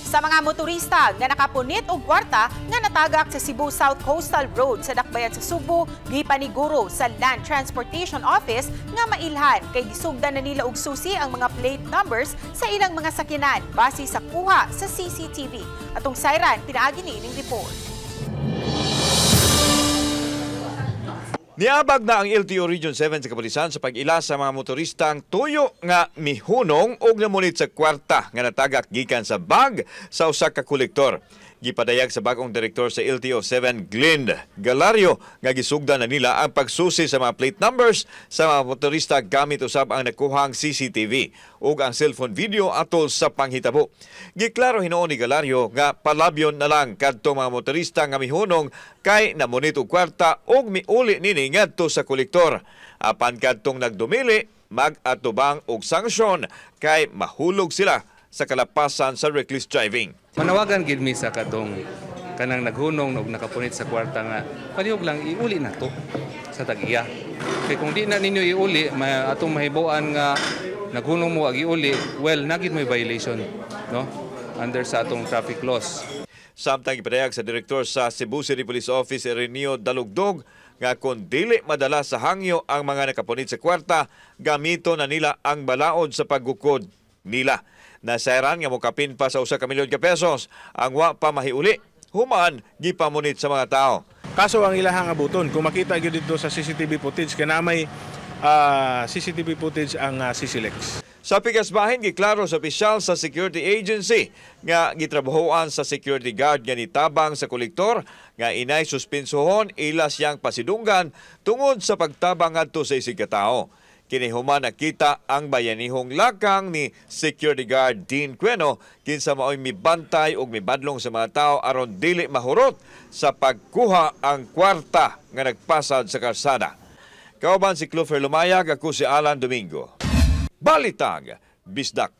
Sa mga motorista nga nakapunit og kwarta nga natagak sa Cebu South Coastal Road sa dakbayan sa Subo, gipaniguro sa Land Transportation Office nga mailhan kay gisugdan na nila og susi ang mga plate numbers sa ilang mga sakyanan base sa kuha sa CCTV. Atong sayran pinaagi ni ining report. Niabag na ang LTO Region 7 sa Kapulisan sa pag-ila sa mga motoristang tuyo nga mihunong og namunit sa kwarta nga natagak gikan sa bag sa usa ka kolektor. Gipadayag sa bagong direktor sa LTO 7 Glenn Galario nga gisugdan na nila ang pagsusi sa mga plate numbers sa mga motorista gamit usab ang nakuhang CCTV ug ang cellphone video atol sa panghitabo. Giklaro hinuon ni Galario nga palabyon na lang kadto mga motorista nga mihunong kay namunit og kwarta ug miuli nini ngadto sa kolektor. Apan kadtong nagdumili mag-atubang og sanksyon kay mahulog sila sa kalapasan sa reckless driving. Manawagan gid mi sa kadtong kanang naghunong og nakapunit sa kwarta nga palihog lang iuli na to sa tag-iya. Kay kung di na ninyo iuli, atong mahibawan nga naghunong mo ag iuli, well nagid may violation, no? Under sa atong traffic laws. Samtang ipadayag sa direktor sa Cebu City Police Office Ireneo Dalugdog nga kung dili madala sa hangyo ang mga nakapunit sa kwarta, gamito na nila ang balaod sa paggukod nila. Nasairan nga mokapin pa sa 1 milyon ka pesos ang wa pa mahiuli human gipamunit sa mga tao. Kaso ang ilahang abuton, kung makita gyud dito sa CCTV footage kanamay CCTV footage ang CCLEX. Sa pigasbahin giklaro sa opisyal sa security agency nga gitrabahoan sa security guard nga nitabang sa kolektor nga inay suspensohon ila siyang pasidunggan tungod sa pagtabang ngadto sa isig ka tawo. Kinihuman nakita ang bayanihong lakang ni security guard Dean Queno kinsa mao'y mibantay ug mibadlong sa mga tao aron dili mahurot sa pagkuha ang kwarta nga nagpasad sa karsada. Kauban si Clover Lumayag, ako si Alan Domingo. Balitag Bisdak.